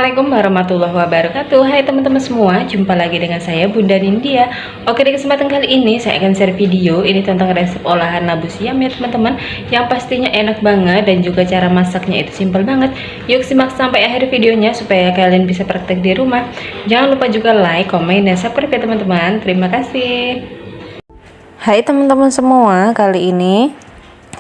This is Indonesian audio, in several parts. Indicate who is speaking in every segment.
Speaker 1: Assalamualaikum warahmatullahi wabarakatuh. Hai teman-teman semua, jumpa lagi dengan saya Bunda Nindya. Oke, di kesempatan kali ini saya akan share video ini tentang resep olahan labu siam ya teman-teman, yang pastinya enak banget dan juga cara masaknya itu simpel banget. Yuk simak sampai akhir videonya supaya kalian bisa praktek di rumah. Jangan lupa juga like, komen, dan subscribe ya teman-teman. Terima kasih.
Speaker 2: Hai teman-teman semua, kali ini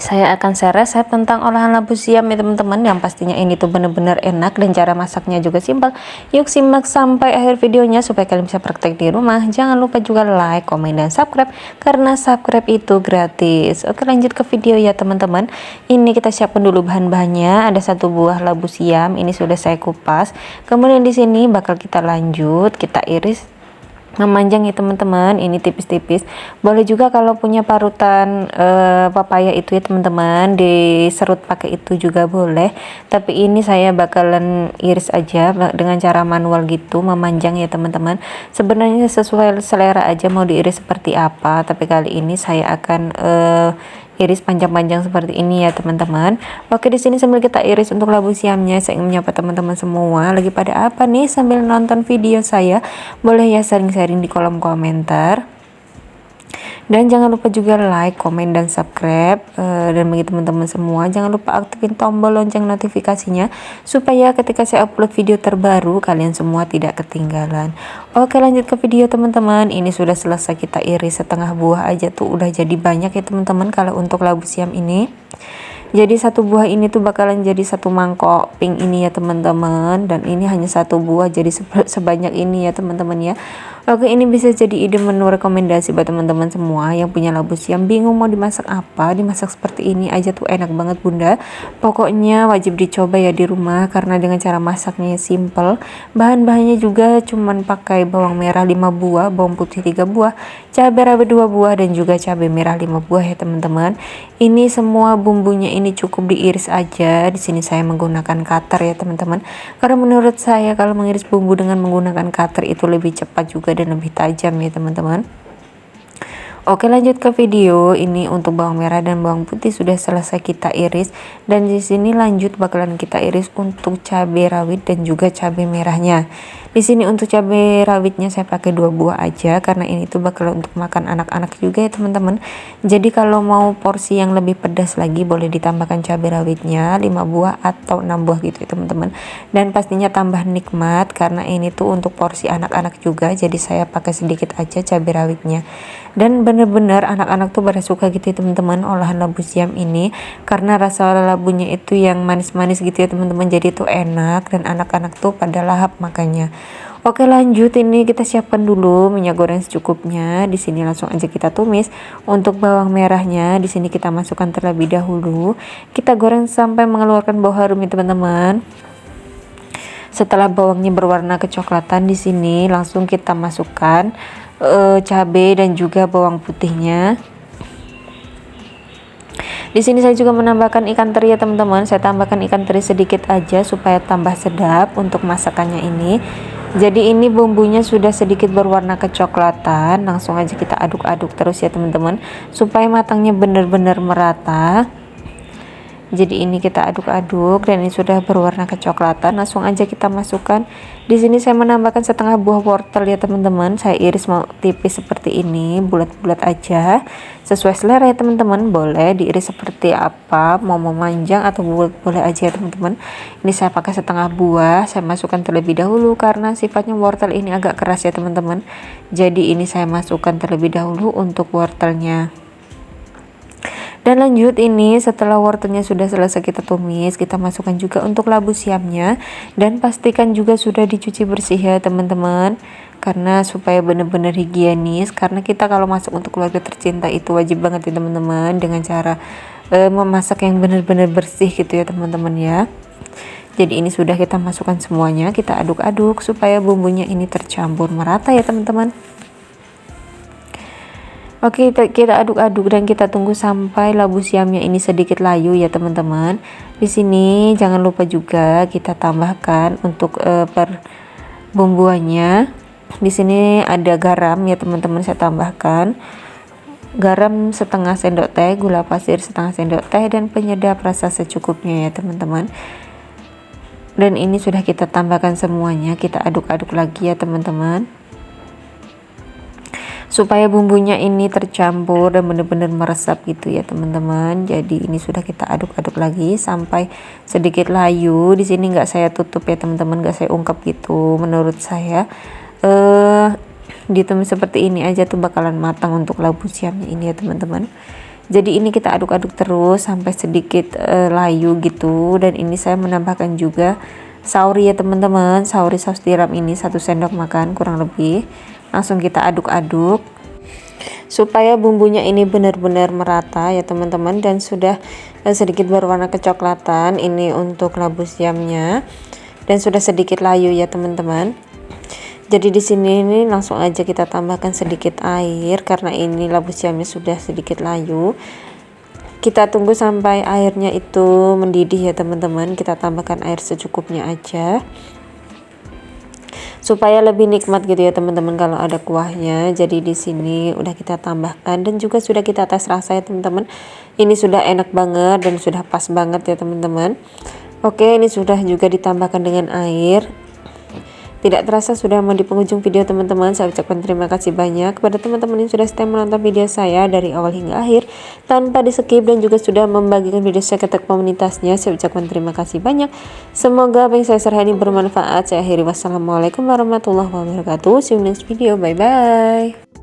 Speaker 2: saya akan share resep tentang olahan labu siam ya teman-teman, yang pastinya ini tuh bener-bener enak dan cara masaknya juga simpel. Yuk simak sampai akhir videonya supaya kalian bisa praktek di rumah. Jangan lupa juga like, komen, dan subscribe karena subscribe itu gratis. Oke, lanjut ke video ya teman-teman. Ini kita siapkan dulu bahan-bahannya. Ada 1 buah labu siam, ini sudah saya kupas. Kemudian di sini bakal kita lanjut, kita iris memanjang ya teman-teman, ini tipis-tipis. Boleh juga kalau punya parutan papaya itu ya teman-teman, diserut pakai itu juga boleh, tapi ini saya bakalan iris aja dengan cara manual gitu, memanjang ya teman-teman. Sebenarnya sesuai selera aja mau diiris seperti apa, tapi kali ini saya akan iris panjang-panjang seperti ini ya teman-teman. Oke, di sini sambil kita iris untuk labu siamnya, saya ingin menyapa teman-teman semua lagi pada apa nih sambil nonton video saya. Boleh ya sharing-sharing di kolom komentar. Dan jangan lupa juga like, komen, dan subscribe. Dan bagi teman-teman semua, jangan lupa aktifin tombol lonceng notifikasinya supaya ketika saya upload video terbaru kalian semua tidak ketinggalan. Oke, lanjut ke video teman-teman. Ini sudah selesai kita iris, setengah buah aja tuh udah jadi banyak ya teman-teman kalau untuk labu siam ini. Jadi 1 buah ini tuh bakalan jadi 1 mangkok pink ini ya teman-teman, dan ini hanya 1 buah jadi sebanyak ini ya teman-teman ya. Oke, ini bisa jadi ide menu rekomendasi buat teman-teman semua yang punya labu siam bingung mau dimasak apa, dimasak seperti ini aja tuh enak banget Bunda. Pokoknya wajib dicoba ya di rumah karena dengan cara masaknya simple. Bahan-bahannya juga cuman pakai bawang merah 5 buah, bawang putih 3 buah, cabai rawit 2 buah, dan juga cabai merah 5 buah ya teman-teman. Ini semua bumbunya ini cukup diiris aja. Di sini saya menggunakan cutter ya teman-teman, karena menurut saya kalau mengiris bumbu dengan menggunakan cutter itu lebih cepat juga dan lebih tajam ya teman-teman. Oke, lanjut ke video. Ini untuk bawang merah dan bawang putih sudah selesai kita iris, dan di sini lanjut bakalan kita iris untuk cabai rawit dan juga cabai merahnya. Di sini untuk cabai rawitnya saya pakai 2 buah aja karena ini tuh bakal untuk makan anak-anak juga ya teman-teman. Jadi kalau mau porsi yang lebih pedas lagi boleh ditambahkan cabai rawitnya 5 buah atau 6 buah gitu ya teman-teman. Dan pastinya tambah nikmat karena ini tuh untuk porsi anak-anak juga, jadi saya pakai sedikit aja cabai rawitnya. Dan bener-bener anak-anak tuh pada suka gitu ya teman-teman olahan labu siam ini, karena rasa labunya itu yang manis-manis gitu ya teman-teman, jadi tuh enak dan anak-anak tuh pada lahap makanya. Oke, lanjut, ini kita siapkan dulu minyak goreng secukupnya. Di sini langsung aja kita tumis. Untuk bawang merahnya di sini kita masukkan terlebih dahulu, kita goreng sampai mengeluarkan bau harum ya teman-teman. Setelah bawangnya berwarna kecoklatan, di sini langsung kita masukkan cabai dan juga bawang putihnya. Di sini saya juga menambahkan ikan teri ya teman-teman. Saya tambahkan ikan teri sedikit aja supaya tambah sedap untuk masakannya ini. Jadi ini bumbunya sudah sedikit berwarna kecoklatan, langsung aja kita aduk-aduk terus ya teman-teman supaya matangnya benar-benar merata. Jadi ini kita aduk-aduk dan ini sudah berwarna kecoklatan, langsung aja kita masukkan. Di sini saya menambahkan setengah buah wortel ya teman-teman. Saya iris mau tipis seperti ini, bulat-bulat aja. Sesuai selera ya teman-teman, boleh diiris seperti apa, mau memanjang atau bulat boleh aja ya teman-teman. Ini saya pakai setengah buah, saya masukkan terlebih dahulu karena sifatnya wortel ini agak keras ya teman-teman. Jadi ini saya masukkan terlebih dahulu untuk wortelnya. Dan lanjut, ini setelah wortelnya sudah selesai kita tumis, kita masukkan juga untuk labu siamnya, dan pastikan juga sudah dicuci bersih ya teman-teman, karena supaya benar-benar higienis. Karena kita kalau masak untuk keluarga tercinta itu wajib banget ya teman-teman dengan cara memasak yang benar-benar bersih gitu ya teman-teman ya. Jadi ini sudah kita masukkan semuanya, kita aduk-aduk supaya bumbunya ini tercampur merata ya teman-teman. Oke, kita aduk-aduk dan kita tunggu sampai labu siamnya ini sedikit layu ya teman-teman. Di sini jangan lupa juga kita tambahkan untuk bumbuannya. Di sini ada garam ya teman-teman, saya tambahkan garam setengah sendok teh, gula pasir setengah sendok teh, dan penyedap rasa secukupnya ya teman-teman. Dan ini sudah kita tambahkan semuanya, kita aduk-aduk lagi ya teman-teman, supaya bumbunya ini tercampur dan benar-benar meresap gitu ya teman-teman. Jadi ini sudah kita aduk-aduk lagi sampai sedikit layu. Di sini nggak saya tutup ya teman-teman, nggak saya ungkap gitu. Menurut saya ditumis seperti ini aja tuh bakalan matang untuk labu siamnya ini ya teman-teman. Jadi ini kita aduk-aduk terus sampai sedikit layu gitu. Dan ini saya menambahkan juga sauri ya teman-teman, sauri saus tiram ini 1 sendok makan kurang lebih. Langsung kita aduk-aduk supaya bumbunya ini benar-benar merata ya teman-teman, dan sudah sedikit berwarna kecoklatan ini untuk labu siamnya, dan sudah sedikit layu ya teman-teman. Jadi di sini ini langsung aja kita tambahkan sedikit air karena ini labu siamnya sudah sedikit layu. Kita tunggu sampai airnya itu mendidih ya teman-teman. Kita tambahkan air secukupnya aja supaya lebih nikmat gitu ya teman-teman kalau ada kuahnya. Jadi di sini udah kita tambahkan dan juga sudah kita tes rasa ya teman-teman. Ini sudah enak banget dan sudah pas banget ya teman-teman. Oke, ini sudah juga ditambahkan dengan air. Tidak terasa sudah mau di penghujung video teman-teman. Saya ucapkan terima kasih banyak kepada teman-teman yang sudah setia menonton video saya dari awal hingga akhir tanpa di skip, dan juga sudah membagikan video saya ke komunitasnya. Saya ucapkan terima kasih banyak. Semoga apa yang saya share ini bermanfaat. Saya akhiri, wassalamualaikum warahmatullahi wabarakatuh. See you next video. Bye bye.